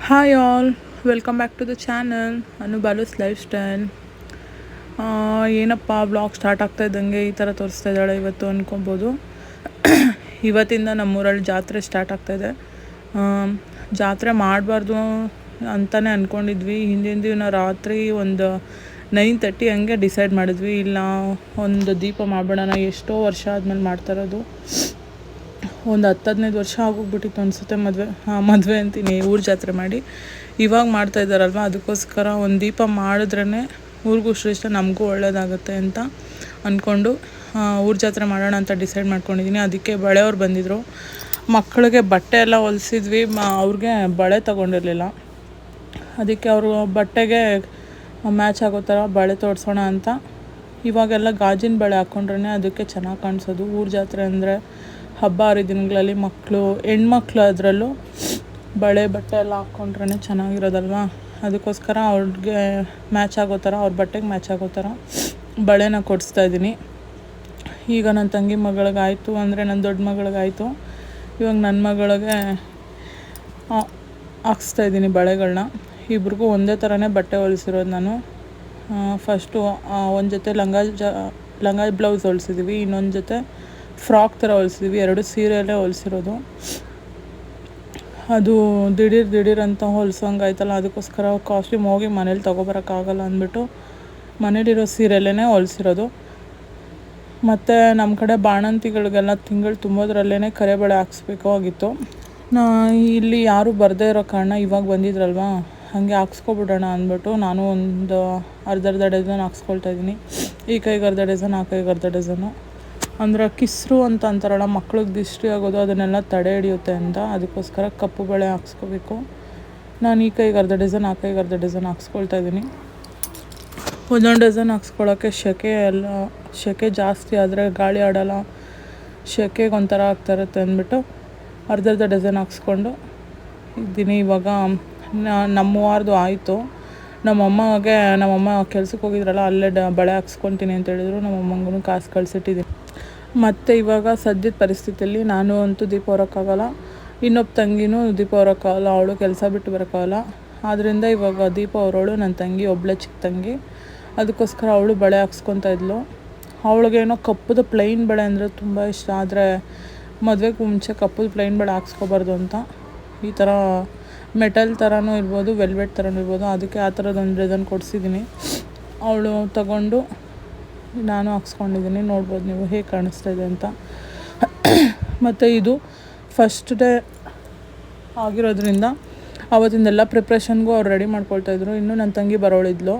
Hi all, welcome back to the channel Anu Balu's lifestyle. ಏನಪ್ಪ blog start ಆಗ್ತಾ ಇದ್ದಂಗೆ ಈ ಥರ ತೋರಿಸ್ತಾ ಇದ್ದಾಳೆ ಇವತ್ತು ಅಂದ್ಕೊಬೋದು. ಇವತ್ತಿಂದ ನಮ್ಮೂರಲ್ಲಿ ಜಾತ್ರೆ ಸ್ಟಾರ್ಟ್ ಆಗ್ತಾಯಿದೆ. ಜಾತ್ರೆ ಮಾಡಬಾರ್ದು ಅಂತಲೇ ಅಂದ್ಕೊಂಡಿದ್ವಿ. ಹಿಂದಿನ ದಿನ ರಾತ್ರಿ ಒಂದು 9:30 ಹಂಗೆ ಡಿಸೈಡ್ ಮಾಡಿದ್ವಿ, ಇಲ್ಲ ಒಂದು ದೀಪ ಮಾಡಿಬಿಡೋಣ. ಎಷ್ಟೋ ವರ್ಷ ಆದಮೇಲೆ ಮಾಡ್ತಾಯಿರೋದು. ಒಂದು 10-15 ವರ್ಷ ಆಗೋಗ್ಬಿಟ್ಟಿತ್ತು ಅನಿಸುತ್ತೆ ಮದುವೆ ಅಂತೀನಿ, ಊರ ಜಾತ್ರೆ ಮಾಡಿ. ಇವಾಗ ಮಾಡ್ತಾಯಿದ್ದಾರಲ್ವ, ಅದಕ್ಕೋಸ್ಕರ ಒಂದು ದೀಪ ಮಾಡಿದ್ರೇ ಊರಿಗೂ ಶ್ರೇಷ್ಠ, ನಮಗೂ ಒಳ್ಳೆಯದಾಗುತ್ತೆ ಅಂತ ಅಂದ್ಕೊಂಡು ಊರ ಜಾತ್ರೆ ಮಾಡೋಣ ಅಂತ ಡಿಸೈಡ್ ಮಾಡ್ಕೊಂಡಿದ್ದೀನಿ. ಅದಕ್ಕೆ ಬಳೆಯವ್ರು ಬಂದಿದ್ದರು. ಮಕ್ಕಳಿಗೆ ಬಟ್ಟೆ ಎಲ್ಲ ಹೊಲಿಸಿದ್ವಿ, ಅವ್ರಿಗೆ ಬಳೆ ತೊಗೊಂಡಿರಲಿಲ್ಲ. ಅದಕ್ಕೆ ಅವರು ಬಟ್ಟೆಗೆ ಮ್ಯಾಚ್ ಆಗೋ ಥರ ಬಳೆ ತೋರಿಸೋಣ ಅಂತ. ಇವಾಗೆಲ್ಲ ಗಾಜಿನ ಬಳೆ ಹಾಕ್ಕೊಂಡ್ರೆ ಅದಕ್ಕೆ ಚೆನ್ನಾಗಿ ಕಾಣಿಸೋದು. ಊರ ಜಾತ್ರೆ ಅಂದರೆ ಹಬ್ಬ ಹರಿದಿನಗಳಲ್ಲಿ ಹೆಣ್ಮಕ್ಳು ಅದರಲ್ಲೂ ಬಟ್ಟೆ ಎಲ್ಲ ಹಾಕ್ಕೊಂಡ್ರೆ ಚೆನ್ನಾಗಿರೋದಲ್ವ. ಅದಕ್ಕೋಸ್ಕರ ಅವ್ರಿಗೆ ಮ್ಯಾಚ್ ಆಗೋ ಥರ, ಅವ್ರ ಬಟ್ಟೆಗೆ ಮ್ಯಾಚ್ ಆಗೋ ಥರ ಬಳೆನ ಕೊಡಿಸ್ತಾಯಿದ್ದೀನಿ. ಈಗ ನನ್ನ ತಂಗಿ ಮಗಳಿಗಾಯಿತು, ಅಂದರೆ ನನ್ನ ದೊಡ್ಡ ಮಗಳಿಗಾಯಿತು. ಇವಾಗ ನನ್ನ ಮಗಳಿಗೆ ಹಾಕ್ಸ್ತಾಯಿದ್ದೀನಿ ಬಳೆಗಳನ್ನ. ಇಬ್ರಿಗೂ ಒಂದೇ ಥರನೇ ಬಟ್ಟೆ ಹೊಲಿಸಿರೋದು ನಾನು. ಫಸ್ಟು ಒಂದು ಜೊತೆ ಲಂಗ ಬ್ಲೌಸ್ ಹೊಲಿಸಿದ್ದೀವಿ, ಇನ್ನೊಂದು ಜೊತೆ ಫ್ರಾಕ್ ಥರ ಹೊಲಿಸಿದ್ವಿ. 2 ಸೀರೆಯಲ್ಲೇ ಹೊಲಿಸಿರೋದು. ಅದು ದಿಢೀರ್ ಅಂತ ಹೊಲ್ಸೋಂಗಾಯ್ತಲ್ಲ, ಅದಕ್ಕೋಸ್ಕರ ಕಾಸ್ಟ್ಯೂಮ್ ಹೋಗಿ ಮನೇಲಿ ತೊಗೊಬರೋಕ್ಕಾಗಲ್ಲ ಅಂದ್ಬಿಟ್ಟು ಮನೇಲಿರೋ ಸೀರೆಯಲ್ಲೇ ಹೊಲಿಸಿರೋದು. ಮತ್ತು ನಮ್ಮ ಕಡೆ ಬಾಣಂತಿಗಳಿಗೆಲ್ಲ ತಿಂಗಳು ತುಂಬೋದ್ರಲ್ಲೇ ಕರೆ ಬಳೆ ಹಾಕ್ಸ್ಬೇಕು ಆಗಿತ್ತು. ಇಲ್ಲಿ ಯಾರೂ ಬರದೇ ಇರೋ ಕಾರಣ ಇವಾಗ ಬಂದಿದ್ರಲ್ವ, ಹಾಗೆ ಹಾಕ್ಸ್ಕೊಬಿಡೋಣ ಅಂದ್ಬಿಟ್ಟು ನಾನು ಒಂದು ಅರ್ಧ ಡಜನ್ ಹಾಕ್ಸ್ಕೊಳ್ತಾ ಇದ್ದೀನಿ. ಈ ಕೈಗೆ ಅರ್ಧ ಡಜನ್, ಆ ಕೈಗೆ ಅರ್ಧ ಡಜನು. ಅಂದರೆ ಕಿಸ್ರು ಅಂತ ಅಂತಾರಲ್ಲ, ಮಕ್ಳಿಗೆ ದಿಷ್ಟಿ ಆಗೋದು, ಅದನ್ನೆಲ್ಲ ತಡೆ ಹಿಡಿಯುತ್ತೆ ಅಂತ. ಅದಕ್ಕೋಸ್ಕರ ಕಪ್ಪು ಬಳೆ ಹಾಕ್ಸ್ಕೋಬೇಕು. ನಾನು ಈ ಕೈಗೆ ಅರ್ಧ ಡಜನ್, ಆ ಕೈಗೆ ಅರ್ಧ ಡಜನ್ ಹಾಕ್ಸ್ಕೊಳ್ತಾ ಇದ್ದೀನಿ. ಒಂದೊಂದು ಡಜನ್ ಹಾಕ್ಸ್ಕೊಳ್ಳೋಕ್ಕೆ ಸೆಕೆ ಜಾಸ್ತಿ ಆದರೆ ಗಾಳಿ ಆಡೋಲ್ಲ, ಸೆಕೆಗೆ ಒಂಥರ ಆಗ್ತಾಯಿರುತ್ತೆ ಅಂದ್ಬಿಟ್ಟು ಅರ್ಧ ಡಜನ್ ಹಾಕ್ಸ್ಕೊಂಡು ಇದ್ದೀನಿ. ಇವಾಗ ನಮ್ಮವಾರ್ದು ಆಯಿತು. ನಮ್ಮಮ್ಮ ಕೆಲ್ಸಕ್ಕೆ ಹೋಗಿದ್ರಲ್ಲ, ಅಲ್ಲೇ ಬಳೆ ಹಾಕ್ಸ್ಕೊತೀನಿ ಅಂತ ಹೇಳಿದ್ರು. ನಮ್ಮಮ್ಮಂಗೂ ಕಾಸು ಕಳಿಸಿಟ್ಟಿದ್ದೀನಿ. ಮತ್ತು ಇವಾಗ ಸದ್ಯದ ಪರಿಸ್ಥಿತಿಯಲ್ಲಿ ನಾನು ಅಂತೂ ದೀಪ ಹೊರೋಕ್ಕಾಗಲ್ಲ, ಇನ್ನೊಬ್ಬ ತಂಗಿನೂ ದೀಪ ಹೊರೋಕ್ಕಾಗಲ್ಲ, ಅವಳು ಕೆಲಸ ಬಿಟ್ಟು ಬರೋಕ್ಕಾಗಲ್ಲ. ಆದ್ದರಿಂದ ಇವಾಗ ದೀಪ ಹೊರೋಳು ನನ್ನ ತಂಗಿ, ಒಬ್ಬಳೆ ಚಿಕ್ಕ ತಂಗಿ. ಅದಕ್ಕೋಸ್ಕರ ಅವಳು ಬಳೆ ಹಾಕ್ಸ್ಕೊತಾ ಇದ್ಲು. ಅವಳಿಗೇನೋ ಕಪ್ಪುದ ಪ್ಲೈನ್ ಬಳೆ ಅಂದರೆ ತುಂಬ ಇಷ್ಟ. ಆದರೆ ಮದುವೆಗೆ ಮುಂಚೆ ಕಪ್ಪುದ ಪ್ಲೈನ್ ಬಳೆ ಹಾಕ್ಸ್ಕೊಬಾರ್ದು ಅಂತ, ಈ ಥರ ಮೆಟಲ್ ಥರನೂ ಇರ್ಬೋದು, ವೆಲ್ವೆಟ್ ಥರನೂ ಇರ್ಬೋದು. ಅದಕ್ಕೆ ಆ ಥರದೊಂದು ಡಜನ್ ಕೊಡಿಸಿದ್ದೀನಿ. ಅವಳು ತಗೊಂಡು ನಾನು ಹಾಕ್ಸ್ಕೊಂಡಿದ್ದೀನಿ. ನೋಡ್ಬೋದು ನೀವು ಹೇಗೆ ಕಾಣಿಸ್ತಾಯಿದೆ ಅಂತ. ಮತ್ತು ಇದು ಫಸ್ಟ್ ಡೇ ಆಗಿರೋದ್ರಿಂದ ಆವತ್ತಿಂದೆಲ್ಲ ಪ್ರಿಪ್ರೇಷನ್ಗೂ ಅವ್ರು ರೆಡಿ ಮಾಡ್ಕೊಳ್ತಾಯಿದ್ರು. ಇನ್ನೂ ನನ್ನ ತಂಗಿ ಬರೋಳಿದ್ಲು.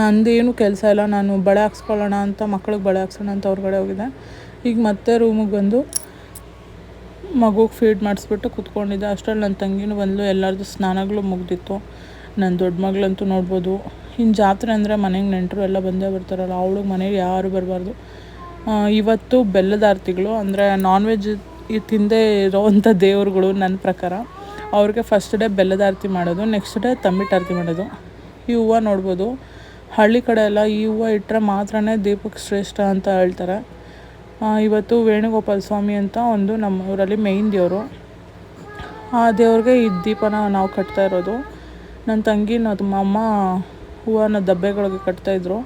ನಂದೇನು ಕೆಲಸ ಇಲ್ಲ, ನಾನು ಬಳೆ ಹಾಕ್ಸ್ಕೊಳ್ಳೋಣ ಅಂತ, ಮಕ್ಳಿಗೆ ಬಳೆ ಹಾಕ್ಸೋಣ ಅಂತ ಹೊರಗಡೆ ಹೋಗಿದ್ದೆ. ಈಗ ಮತ್ತೆ ರೂಮಿಗೆ ಬಂದು ಮಗುಗೆ ಫೀಡ್ ಮಾಡಿಸ್ಬಿಟ್ಟು ಕೂತ್ಕೊಂಡಿದ್ದೆ. ಅಷ್ಟರಲ್ಲಿ ನನ್ನ ತಂಗಿನೂ ಬಂದಳು. ಎಲ್ಲರದ್ದು ಸ್ನಾನಗಳು ಮುಗ್ದಿತ್ತು. ನನ್ನ ದೊಡ್ಡ ಮಗಳಂತೂ ನೋಡ್ಬೋದು, ಇನ್ನು ಜಾತ್ರೆ ಅಂದರೆ ಮನೆಗೆ ನೆಂಟರು ಎಲ್ಲ ಬಂದೇ ಬರ್ತಾರಲ್ಲ, ಅವಳಿಗೆ ಮನೆಗೆ ಯಾರು ಬರಬಾರ್ದು. ಇವತ್ತು ಬೆಲ್ಲದ ಆರತಿಗಳು, ಅಂದರೆ ನಾನ್ ವೆಜ್ ತಿಂದೇ ಇರೋವಂಥ ದೇವ್ರುಗಳು ನನ್ನ ಪ್ರಕಾರ. ಅವ್ರಿಗೆ ಫಸ್ಟ್ ಡೇ ಬೆಲ್ಲದ ಆರತಿ ಮಾಡೋದು, ನೆಕ್ಸ್ಟ್ ಡೇ ತಂಬಿಟ್ಟು ಆರತಿ ಮಾಡೋದು. ಈ ಹೂವು ನೋಡ್ಬೋದು, ಹಳ್ಳಿ ಕಡೆ ಎಲ್ಲ ಈ ಹೂವು ಇಟ್ಟರೆ ಮಾತ್ರನೇ ದೀಪಕ್ಕೆ ಶ್ರೇಷ್ಠ ಅಂತ ಹೇಳ್ತಾರೆ. ಇವತ್ತು ವೇಣುಗೋಪಾಲ ಸ್ವಾಮಿ ಅಂತ ಒಂದು ನಮ್ಮ ಊರಲ್ಲಿ ಮೇಯ್ನ್ ದೇವರು. ಆ ದೇವ್ರಿಗೆ ಈ ದೀಪನ ನಾವು ಕಟ್ತಾ ಇರೋದು. ನನ್ನ ತಂಗಿ ನಮ್ಮಮ್ಮ ಹೂವನ್ನ ಡಬ್ಬೆಗಳಿಗೆ ಕಟ್ತಾಯಿದ್ರು.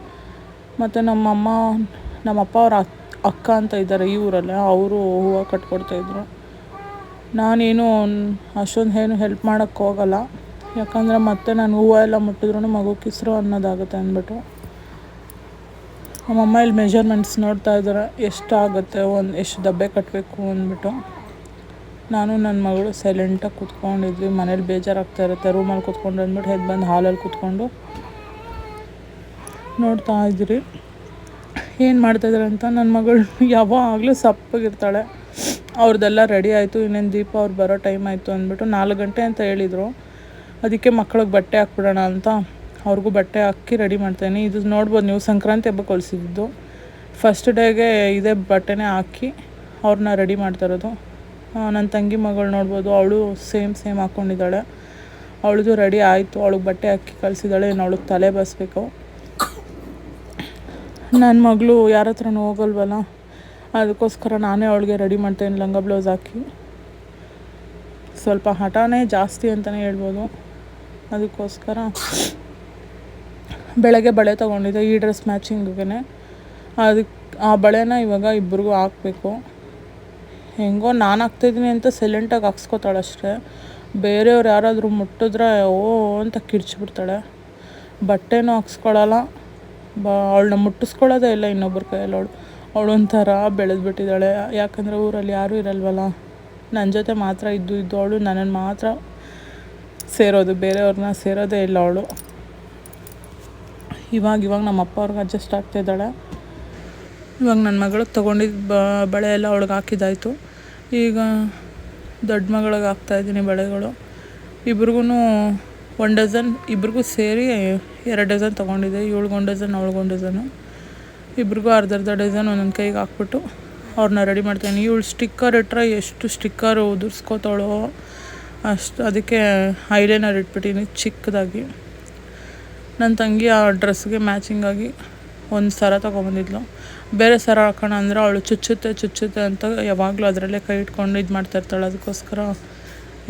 ಮತ್ತು ನಮ್ಮಪ್ಪ ಅವ್ರ ಅಕ್ಕ ಅಂತ ಇದ್ದಾರೆ ಈ ಊರಲ್ಲೇ, ಅವರು ಹೂವು ಕಟ್ಕೊಡ್ತಾಯಿದ್ರು. ನಾನೇನು ಅಷ್ಟೊಂದು ಏನು ಹೆಲ್ಪ್ ಮಾಡೋಕ್ಕೆ ಹೋಗಲ್ಲ, ಯಾಕಂದರೆ ಮತ್ತೆ ನಾನು ಹೂವು ಎಲ್ಲ ಮುಟ್ಟಿದ್ರೂ ಮಗು ಕಿಸ್ರು ಅನ್ನೋದಾಗುತ್ತೆ ಅಂದ್ಬಿಟ್ಟು. ನಮ್ಮಮ್ಮ ಇಲ್ಲಿ ಮೆಜರ್ಮೆಂಟ್ಸ್ ನೋಡ್ತಾ ಇದ್ದಾರೆ, ಎಷ್ಟಾಗುತ್ತೆ, ಎಷ್ಟು ಡಬ್ಬೆ ಕಟ್ಟಬೇಕು ಅಂದ್ಬಿಟ್ಟು. ನಾನು ನನ್ನ ಮಗಳು ಸೈಲೆಂಟಾಗಿ ಕೂತ್ಕೊಂಡಿದ್ವಿ. ಮನೇಲಿ ಬೇಜಾರಾಗ್ತಾ ಇರುತ್ತೆ, ರೂಮಲ್ಲಿ ಕೂತ್ಕೊಂಡು ಅಂದ್ಬಿಟ್ಟು ಹೆದ್ದು ಬಂದು ಹಾಲಲ್ಲಿ ಕೂತ್ಕೊಂಡು ನೋಡ್ತಾ ಇದ್ದೀರಿ ಏನು ಮಾಡ್ತಾಯಿದ್ದಾರೆ ಅಂತ. ನನ್ನ ಮಗಳು ಯಾವಾಗಲೂ ಸಪ್ಪಗಿರ್ತಾಳೆ. ಅವ್ರದ್ದೆಲ್ಲ ರೆಡಿ ಆಯಿತು, ಇನ್ನೇನು ದೀಪ ಅವ್ರು ಬರೋ ಟೈಮ್ ಆಯಿತು ಅಂದ್ಬಿಟ್ಟು 4 ಗಂಟೆ ಅಂತ ಹೇಳಿದರು. ಅದಕ್ಕೆ ಮಕ್ಕಳಿಗೆ ಬಟ್ಟೆ ಹಾಕ್ಬಿಡೋಣ ಅಂತ ಅವ್ರಿಗೂ ಬಟ್ಟೆ ಹಾಕಿ ರೆಡಿ ಮಾಡ್ತಾಯಿನಿ. ಇದು ನೋಡ್ಬೋದು ನೀವು, ಸಂಕ್ರಾಂತಿ ಹಬ್ಬಕ್ಕೆ ಹೊಲಿಸಿದ್ದು. ಫಸ್ಟ್ ಡೇಗೆ ಇದೇ ಬಟ್ಟೆನೇ ಹಾಕಿ ಅವ್ರನ್ನ ರೆಡಿ ಮಾಡ್ತಾಯಿರೋದು. ನನ್ನ ತಂಗಿ ಮಗಳು ನೋಡ್ಬೋದು, ಅವಳು ಸೇಮ್ ಹಾಕ್ಕೊಂಡಿದ್ದಾಳೆ. ಅವಳದು ರೆಡಿ ಆಯಿತು, ಅವಳಿಗೆ ಬಟ್ಟೆ ಹಾಕಿ ಕಳಿಸಿದ್ದಾಳೆ. ಇನ್ನು ಅವಳಿಗೆ ತಲೆ ಬಸ್ಬೇಕು. ನನ್ನ ಮಗಳು ಯಾರ ಹತ್ರನೂ ಹೋಗಲ್ವಲ್ಲ, ಅದಕ್ಕೋಸ್ಕರ ನಾನೇ ಅವಳಿಗೆ ರೆಡಿ ಮಾಡ್ತಾಯಿದ್ದೀನಿ ಲಂಗ ಬ್ಲೌಸ್ ಹಾಕಿ. ಸ್ವಲ್ಪ ಹಠನೇ ಜಾಸ್ತಿ ಅಂತಲೇ ಹೇಳ್ಬೋದು. ಅದಕ್ಕೋಸ್ಕರ ಬೆಳಗ್ಗೆ ಬಳೆ ತೊಗೊಂಡಿದ್ದೆ ಈ ಡ್ರೆಸ್ ಮ್ಯಾಚಿಂಗಿಗೆ. ಅದಕ್ಕೆ ಆ ಬಳೆನ ಇವಾಗ ಇಬ್ಬರಿಗೂ ಹಾಕಬೇಕು. ಹೆಂಗೋ ನಾನು ಹಾಕ್ತಿದ್ದೀನಿ ಅಂತ ಸೈಲೆಂಟಾಗಿ ಹಾಕ್ಸ್ಕೊತಾಳೆ ಅಷ್ಟೇ. ಬೇರೆಯವ್ರು ಯಾರಾದರೂ ಮುಟ್ಟಿದ್ರೆ ಓ ಅಂತ ಕಿರ್ಚಿಬಿಡ್ತಾಳೆ. ಬಟ್ಟೆನೂ ಹಾಕ್ಸ್ಕೊಳಲ್ಲ, ಅವಳನ್ನ ಮುಟ್ಟಿಸ್ಕೊಳ್ಳೋದೇ ಇಲ್ಲ ಇನ್ನೊಬ್ಬರ ಕೈಯಲ್ಲಿ. ಅವಳು ಒಂಥರ ಬೆಳೆದ್ಬಿಟ್ಟಿದ್ದಾಳೆ. ಯಾಕಂದರೆ ಊರಲ್ಲಿ ಯಾರೂ ಇರಲ್ವಲ್ಲ, ನನ್ನ ಜೊತೆ ಮಾತ್ರ ಇದ್ದು ಅವಳು ನನ್ನನ್ನು ಮಾತ್ರ ಸೇರೋದು, ಬೇರೆಯವ್ರನ್ನ ಸೇರೋದೇ ಇಲ್ಲ ಅವಳು. ಇವಾಗ ನಮ್ಮ ಅಪ್ಪ ಅವ್ರಿಗೆ ಅಡ್ಜಸ್ಟ್ ಆಗ್ತಿದ್ದಾಳೆ. ಇವಾಗ ನನ್ನ ಮಗಳಿಗೆ ತೊಗೊಂಡಿದ್ದ ಬಳೆ ಎಲ್ಲ ಅವಳಿಗೆ ಹಾಕಿದ್ದಾಯಿತು. ಈಗ ದೊಡ್ಡ ಮಗಳಿಗೆ ಹಾಕ್ತಾಯಿದ್ದೀನಿ ಬಳೆಗಳು. ಇಬ್ರಿಗೂ 1 ಡಜನ್, ಇಬ್ರಿಗೂ ಸೇರಿ 2 ಡಜನ್ ತೊಗೊಂಡಿದ್ದೆ. ಇವಳಿಗೆ 1 ಡಜನ್, ಅವಳಿಗೆ 1 ಡಜನು. ಇಬ್ರಿಗೂ ಅರ್ಧ ಡಜನ್ ಒಂದೊಂದು ಕೈಗೆ ಹಾಕ್ಬಿಟ್ಟು ಅವ್ರನ್ನ ರೆಡಿ ಮಾಡ್ತೀನಿ. ಇವಳು ಸ್ಟಿಕ್ಕರ್ ಇಟ್ಟರೆ ಎಷ್ಟು ಸ್ಟಿಕ್ಕರ್ ಉದುರ್ಸ್ಕೋತಾಳೋ ಅಷ್ಟು. ಅದಕ್ಕೆ ಐಲೈನರ್ ಇಟ್ಬಿಟ್ಟಿನಿ ಚಿಕ್ಕದಾಗಿ. ನನ್ನ ತಂಗಿ ಆ ಡ್ರೆಸ್ಗೆ ಮ್ಯಾಚಿಂಗಾಗಿ ಒಂದು ಸರ ತೊಗೊಬಂದಿದ್ಲು. ಬೇರೆ ಸರ ಹಾಕೋಣ ಅಂದರೆ ಅವಳು ಚುಚ್ಚುತ್ತೆ ಅಂತ ಯಾವಾಗಲೂ ಅದರಲ್ಲೇ ಕೈ ಇಟ್ಕೊಂಡು ಇದು ಮಾಡ್ತಾಯಿರ್ತಾಳೆ. ಅದಕ್ಕೋಸ್ಕರ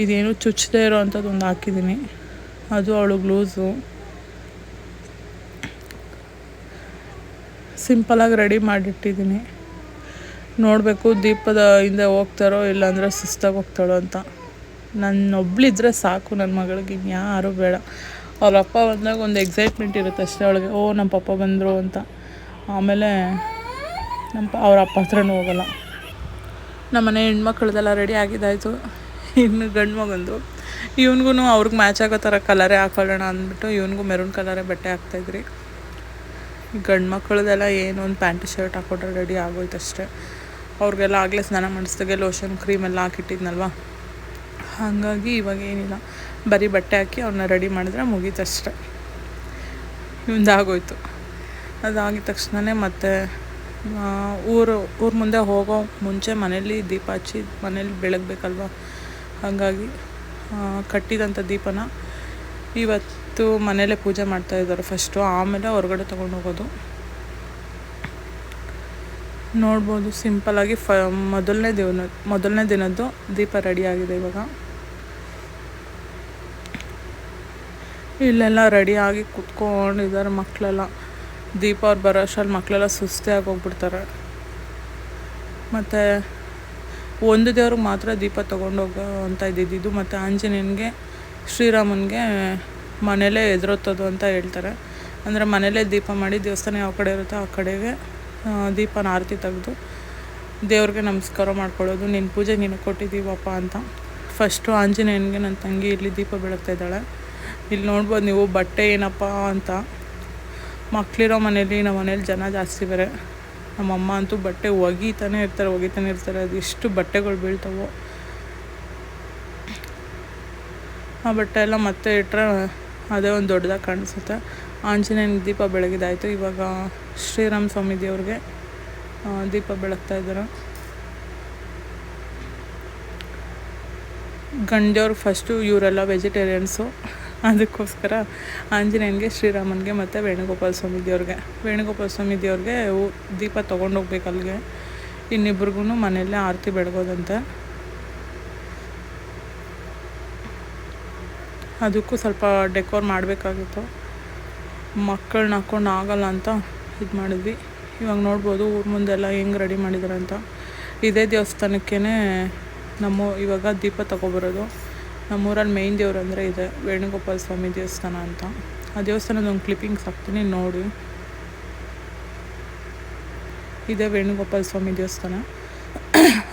ಇದೇನು ಚುಚ್ಚದೇ ಇರೋ ಅಂಥದ್ದು ಒಂದು ಹಾಕಿದ್ದೀನಿ. ಅದು ಅವಳಿಗೆ ಲೂಸು. ಸಿಂಪಲಾಗಿ ರೆಡಿ ಮಾಡಿಟ್ಟಿದ್ದೀನಿ. ನೋಡಬೇಕು ದೀಪದ ಹಿಂದೆ ಹೋಗ್ತಾರೋ ಇಲ್ಲಾಂದರೆ ಸುಸ್ತಾಗಿ ಹೋಗ್ತಾಳೋ ಅಂತ. ನನ್ನೊಬ್ಳಿದ್ರೆ ಸಾಕು ನನ್ನ ಮಗಳಿಗೆ, ಇನ್ಯಾರೂ ಬೇಡ. ಅವ್ರ ಅಪ್ಪ ಬಂದಾಗ ಒಂದು ಎಕ್ಸೈಟ್ಮೆಂಟ್ ಇರುತ್ತೆ ಅಷ್ಟೇ ಅವಳಿಗೆ, ಓ ನಮ್ಮ ಪಪ್ಪ ಬಂದರು ಅಂತ. ಆಮೇಲೆ ಅವ್ರ ಅಪ್ಪ ಹತ್ರನೂ ಹೋಗಲ್ಲ. ನಮ್ಮನೆ ಹೆಣ್ಮಕ್ಳದೆಲ್ಲ ರೆಡಿ ಆಗಿದ್ದಾಯಿತು. ಇನ್ನು ಗಂಡು ಮಗಂದು ಇವನಿಗೂ ಅವ್ರಿಗೆ ಮ್ಯಾಚ್ ಆಗೋ ಥರ ಕಲರೇ ಹಾಕೊಳ್ಳೋಣ ಅಂದ್ಬಿಟ್ಟು ಇವನಿಗೂ ಮೆರೂನ್ ಕಲರೇ ಬಟ್ಟೆ ಹಾಕ್ತಾಯಿದ್ರಿ. ಗಂಡು ಮಕ್ಕಳದೆಲ್ಲ ಏನು ಒಂದು ಪ್ಯಾಂಟ್ ಶರ್ಟ್ ಹಾಕ್ಕೊಟ್ರೆ ರೆಡಿ ಆಗೋಯ್ತು ಅಷ್ಟೇ. ಅವ್ರಿಗೆಲ್ಲ ಆಗಲೇ ಸ್ನಾನ ಮಾಡಿಸ್ದಾಗೆ ಲೋಷನ್ ಕ್ರೀಮೆಲ್ಲ ಹಾಕಿಟ್ಟಿದ್ನಲ್ವ, ಹಾಗಾಗಿ ಇವಾಗ ಏನಿಲ್ಲ, ಬರೀ ಬಟ್ಟೆ ಹಾಕಿ ಅವ್ರನ್ನ ರೆಡಿ ಮಾಡಿದ್ರೆ ಮುಗೀತಷ್ಟೆ. ಇವಂದಾಗೋಯ್ತು. ಅದಾಗಿದ ತಕ್ಷಣ ಮತ್ತೆ ಊರು ಮುಂದೆ ಹೋಗೋ ಮುಂಚೆ ಮನೇಲಿ ದೀಪ ಹಚ್ಚಿ ಮನೇಲಿ ಬೆಳಗಬೇಕಲ್ವ. ಹಾಗಾಗಿ ಕಟ್ಟಿದಂಥ ದೀಪನ ಇವತ್ತು ಮನೇಲೇ ಪೂಜೆ ಮಾಡ್ತಾಯಿದ್ದಾರೆ ಫಸ್ಟು, ಆಮೇಲೆ ಹೊರಗಡೆ ತೊಗೊಂಡು ಹೋಗೋದು. ನೋಡ್ಬೋದು ಸಿಂಪಲಾಗಿ ಮೊದಲನೇ ದಿನದ್ದು ದೀಪ ರೆಡಿಯಾಗಿದೆ. ಇವಾಗ ಇಲ್ಲೆಲ್ಲ ರೆಡಿಯಾಗಿ ಕುತ್ಕೊಂಡಿದ್ದಾರೆ ಮಕ್ಕಳೆಲ್ಲ. ದೀಪ ಅವ್ರು ಬರೋ ಅಷ್ಟರಲ್ಲಿ ಮಕ್ಕಳೆಲ್ಲ ಸುಸ್ತೇ ಆಗೋಗ್ಬಿಡ್ತಾರೆ. ಮತ್ತು ಒಂದು ದೇವ್ರಿಗೆ ಮಾತ್ರ ದೀಪ ತೊಗೊಂಡೋಗೋ ಅಂತ ಇದ್ದಿದ್ದು. ಮತ್ತು ಆಂಜನೇಯನಿಗೆ, ಶ್ರೀರಾಮನಿಗೆ ಮನೇಲೇ ಎದುರೊತ್ತೋದು ಅಂತ ಹೇಳ್ತಾರೆ. ಅಂದರೆ ಮನೇಲೇ ದೀಪ ಮಾಡಿ ದೇವಸ್ಥಾನ ಯಾವ ಕಡೆ ಇರುತ್ತೋ ಆ ಕಡೆಗೆ ದೀಪನ ಆರತಿ ತೆಗೆದು ದೇವ್ರಿಗೆ ನಮಸ್ಕಾರ ಮಾಡ್ಕೊಳ್ಳೋದು. ನಿನ್ನ ಪೂಜೆ ನೀನು ಕೊಟ್ಟಿದ್ದೀವಪ್ಪ ಅಂತ. ಫಸ್ಟು ಆಂಜನೇಯನಿಗೆ ನನ್ನ ತಂಗಿ ಇಲ್ಲಿ ದೀಪ ಬೆಳಗ್ತಾಯಿದ್ದಾಳೆ. ಇಲ್ಲಿ ನೋಡ್ಬೋದು ನೀವು ಬಟ್ಟೆ ಏನಪ್ಪ ಅಂತ. ಮಕ್ಕಳಿರೋ ಮನೇಲಿ ನಮ್ಮ ಮನೇಲಿ ಜನ ಜಾಸ್ತಿ ಬೇರೆ. ನಮ್ಮಮ್ಮ ಅಂತೂ ಬಟ್ಟೆ ಒಗಿತಾನೆ ಇರ್ತಾರೆ. ಅದು ಎಷ್ಟು ಬಟ್ಟೆಗಳು ಬೀಳ್ತವೋ. ಆ ಬಟ್ಟೆ ಎಲ್ಲ ಮತ್ತೆ ಇಟ್ಟರೆ ಅದೇ ಒಂದು ದೊಡ್ಡದಾಗಿ ಕಾಣಿಸುತ್ತೆ. ಆಂಜನೇಯನಿಗೆ ದೀಪ ಬೆಳಗಿದಾಯಿತು. ಇವಾಗ ಶ್ರೀರಾಮ ಸ್ವಾಮಿ ದೇವ್ರಿಗೆ ದೀಪ ಬೆಳಗ್ತಾಯಿದ್ದಾರೆ. ಗಂಡವ್ರು ಫಸ್ಟು, ಇವರೆಲ್ಲ ವೆಜಿಟೇರಿಯನ್ಸು. ಅದಕ್ಕೋಸ್ಕರ ಆಂಜನೇಯನಿಗೆ, ಶ್ರೀರಾಮನಿಗೆ ಮತ್ತು ವೇಣುಗೋಪಾಲ ಸ್ವಾಮಿ ದೇವ್ರಿಗೆ ದೀಪ ತೊಗೊಂಡೋಗ್ಬೇಕು ಅಲ್ಲಿಗೆ. ಇನ್ನಿಬ್ರಿಗೂ ಮನೆಯಲ್ಲೇ ಆರತಿ ಬೆಳಗೋದಂತೆ. ಅದಕ್ಕೂ ಸ್ವಲ್ಪ ಡೆಕೋರ್ ಮಾಡಬೇಕಾಗಿತ್ತು. ಮಕ್ಕಳನ್ನ ಹಾಕ್ಕೊಂಡು ಆಗಲ್ಲ ಅಂತ ಇದು ಮಾಡಿದ್ವಿ. ಇವಾಗ ನೋಡ್ಬೋದು ಊರ ಮುಂದೆಲ್ಲ ಹೆಂಗೆ ರೆಡಿ ಮಾಡಿದ್ದಾರೆ ಅಂತ. ಇದೇ ದೇವಸ್ಥಾನಕ್ಕೇ ಇವಾಗ ದೀಪ ತೊಗೊಬರೋದು. ನಮ್ಮೂರಲ್ಲಿ ಮೇಯ್ನ್ ದೇವ್ರು ಅಂದರೆ ಇದೆ, ವೇಣುಗೋಪಾಲ ಸ್ವಾಮಿ ದೇವಸ್ಥಾನ ಅಂತ. ಆ ದೇವಸ್ಥಾನದ ಒಂದು ಕ್ಲಿಪ್ಪಿಂಗ್ಸ್ ಹಾಕ್ತೀನಿ ನೋಡಿ. ಇದೇ ವೇಣುಗೋಪಾಲ ಸ್ವಾಮಿ ದೇವಸ್ಥಾನ.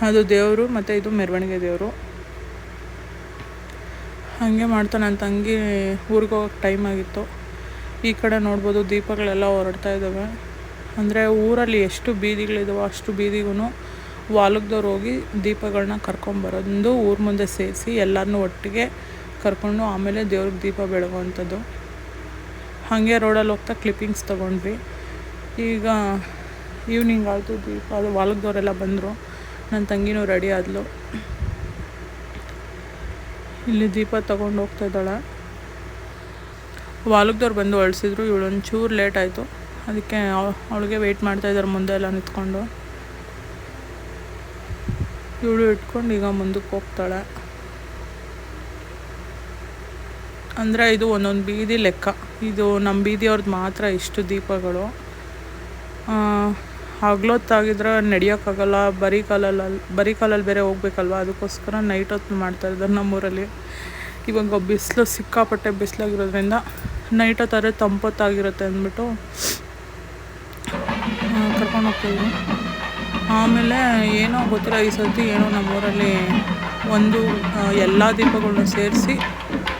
ಅದು ದೇವರು ಮತ್ತು ಇದು ಮೆರವಣಿಗೆ ದೇವರು. ಹಾಗೆ ಮಾಡ್ತಾ ನನ್ನ ತಂಗಿ ಊರಿಗೆ ಹೋಗೋಕ್ಕೆ ಟೈಮ್ ಆಗಿತ್ತು. ಈ ಕಡೆ ನೋಡ್ಬೋದು ದೀಪಗಳೆಲ್ಲ ಹೊರಡ್ತಾ ಇದ್ದಾವೆ. ಅಂದರೆ ಊರಲ್ಲಿ ಎಷ್ಟು ಬೀದಿಗಳಿದಾವೋ ಅಷ್ಟು ಬೀದಿಗೂ ವಾಲಕದವ್ರು ಹೋಗಿ ದೀಪಗಳನ್ನ ಕರ್ಕೊಂಬರೋದು, ಊರ ಮುಂದೆ ಸೇರಿಸಿ ಎಲ್ಲರನ್ನೂ ಒಟ್ಟಿಗೆ ಕರ್ಕೊಂಡು ಆಮೇಲೆ ದೇವ್ರಿಗೆ ದೀಪ ಬೆಳಗುವಂಥದ್ದು. ಹಾಗೆ ರೋಡಲ್ಲಿ ಹೋಗ್ತಾ ಕ್ಲಿಪ್ಪಿಂಗ್ಸ್ ತೊಗೊಂಡ್ವಿ. ಈಗ ಈವ್ನಿಂಗ್ ಆಯಿತು, ದೀಪ ಅದು ವಾಲಕದವರೆಲ್ಲ ಬಂದರು. ನನ್ನ ತಂಗಿನೂ ರೆಡಿ ಆದಳು. ಇಲ್ಲಿ ದೀಪ ತೊಗೊಂಡು ಹೋಗ್ತಾ ಇದ್ದಾಳೆ. ವಾಲಕದವ್ರು ಬಂದು ಅಳಿಸಿದ್ರು. ಇವಳು ಒಂಚೂರು ಲೇಟ್ ಆಯಿತು, ಅದಕ್ಕೆ ಅವಳಿಗೆ ವೆಯ್ಟ್ ಮಾಡ್ತಾಯಿದ್ದಾರೆ ಮುಂದೆ ಎಲ್ಲ ನಿಂತ್ಕೊಂಡು. ಇವಳು ಇಟ್ಕೊಂಡು ಈಗ ಮುಂದಕ್ಕೆ ಹೋಗ್ತಾಳೆ. ಅಂದರೆ ಇದು ಒಂದೊಂದು ಬೀದಿ ಲೆಕ್ಕ. ಇದು ನಮ್ಮ ಬೀದಿಯವ್ರದ್ದು ಮಾತ್ರ ಇಷ್ಟು ದೀಪಗಳು. ಹಗ್ಲೊತ್ತಾಗಿದ್ರೆ ನಡೆಯೋಕ್ಕಾಗಲ್ಲ, ಬರೀ ಕಾಲಲ್ಲಿ ಬೇರೆ ಹೋಗ್ಬೇಕಲ್ವ, ಅದಕ್ಕೋಸ್ಕರ ನೈಟ್ ಹೊತ್ತು ಮಾಡ್ತಾಯಿದ್ದಾರೆ ನಮ್ಮೂರಲ್ಲಿ. ಇವಾಗ ಬಿಸಿಲು ಸಿಕ್ಕಾಪಟ್ಟೆ ಬಿಸಿಲಾಗಿರೋದ್ರಿಂದ ನೈಟ್ ಹೊತ್ತಾದ್ರೆ ತಂಪೊತ್ತಾಗಿರುತ್ತೆ ಅಂದ್ಬಿಟ್ಟು ಕರ್ಕೊಂಡು ಹೋಗ್ತಾಯಿದ್ರು. ಆಮೇಲೆ ಏನೋ ಗೊತ್ತಿಲ್ಲ, ಈ ಸರ್ತಿ ಏನೋ ನಮ್ಮೂರಲ್ಲಿ ಎಲ್ಲ ದೀಪಗಳನ್ನ ಸೇರಿಸಿ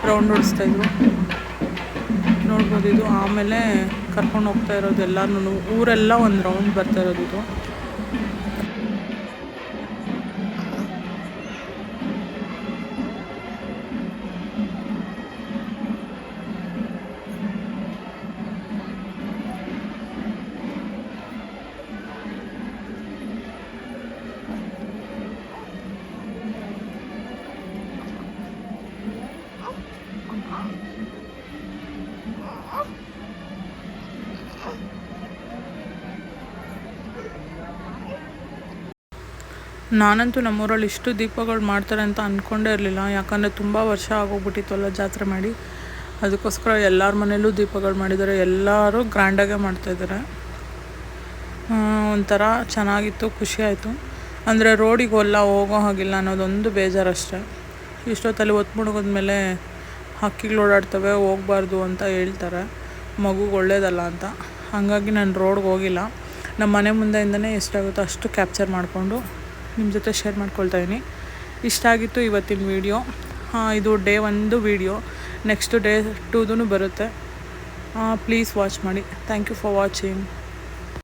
ರೌಂಡ್ ಹೊಡಿಸ್ತಾಯಿದ್ರು, ನೋಡ್ಬೋದು ಇದು. ಆಮೇಲೆ ಕರ್ಕೊಂಡು ಹೋಗ್ತಾ ಇರೋದು ಎಲ್ಲರೂ, ಊರೆಲ್ಲ ಒಂದು ರೌಂಡ್ ಬರ್ತಾ ಇರೋದು ಇದು. ನಾನಂತೂ ನಮ್ಮೂರಲ್ಲಿ ಇಷ್ಟು ದೀಪಗಳು ಮಾಡ್ತಾರೆ ಅಂತ ಅಂದ್ಕೊಂಡೇ ಇರಲಿಲ್ಲ. ಯಾಕಂದರೆ ತುಂಬ ವರ್ಷ ಆಗೋಗ್ಬಿಟ್ಟಿತ್ತಲ್ಲ ಜಾತ್ರೆ ಮಾಡಿ, ಅದಕ್ಕೋಸ್ಕರ ಎಲ್ಲರ ಮನೇಲೂ ದೀಪಗಳು ಮಾಡಿದ್ದಾರೆ. ಎಲ್ಲರೂ ಗ್ರ್ಯಾಂಡಾಗೆ ಮಾಡ್ತಾಯಿದ್ದಾರೆ. ಒಂಥರ ಚೆನ್ನಾಗಿತ್ತು, ಖುಷಿ ಆಯಿತು. ಅಂದರೆ ರೋಡಿಗೆ ಹೋಗೋ ಹಾಗಿಲ್ಲ ಅನ್ನೋದೊಂದು ಬೇಜಾರಷ್ಟೇ. ಇಷ್ಟೊತ್ತಲ್ಲಿ ಒತ್ತು ಮುಳುಗೋದ್ಮೇಲೆ ಹಕ್ಕಿಗಳು ಓಡಾಡ್ತವೆ, ಹೋಗ್ಬಾರ್ದು ಅಂತ ಹೇಳ್ತಾರೆ, ಮಗುಗೆ ಒಳ್ಳೇದಲ್ಲ ಅಂತ. ಹಾಗಾಗಿ ನಾನು ರೋಡ್ಗೆ ಹೋಗಿಲ್ಲ. ನಮ್ಮ ಮನೆ ಮುಂದೆಯಿಂದನೇ ಎಷ್ಟಾಗುತ್ತೋ ಅಷ್ಟು ಕ್ಯಾಪ್ಚರ್ ಮಾಡಿಕೊಂಡು ನಿಮ್ಮ ಜೊತೆ ಶೇರ್ ಮಾಡ್ಕೊಳ್ತಾಯಿದ್ದೀನಿ. ಇಷ್ಟ ಆಗಿತ್ತು ಇವತ್ತಿನ ವೀಡಿಯೋ. ಇದು ಡೇ 1 ವೀಡಿಯೋ, ನೆಕ್ಸ್ಟ್ ಡೇ 2 ಬರುತ್ತೆ. ಪ್ಲೀಸ್ ವಾಚ್ ಮಾಡಿ. Thank you for watching.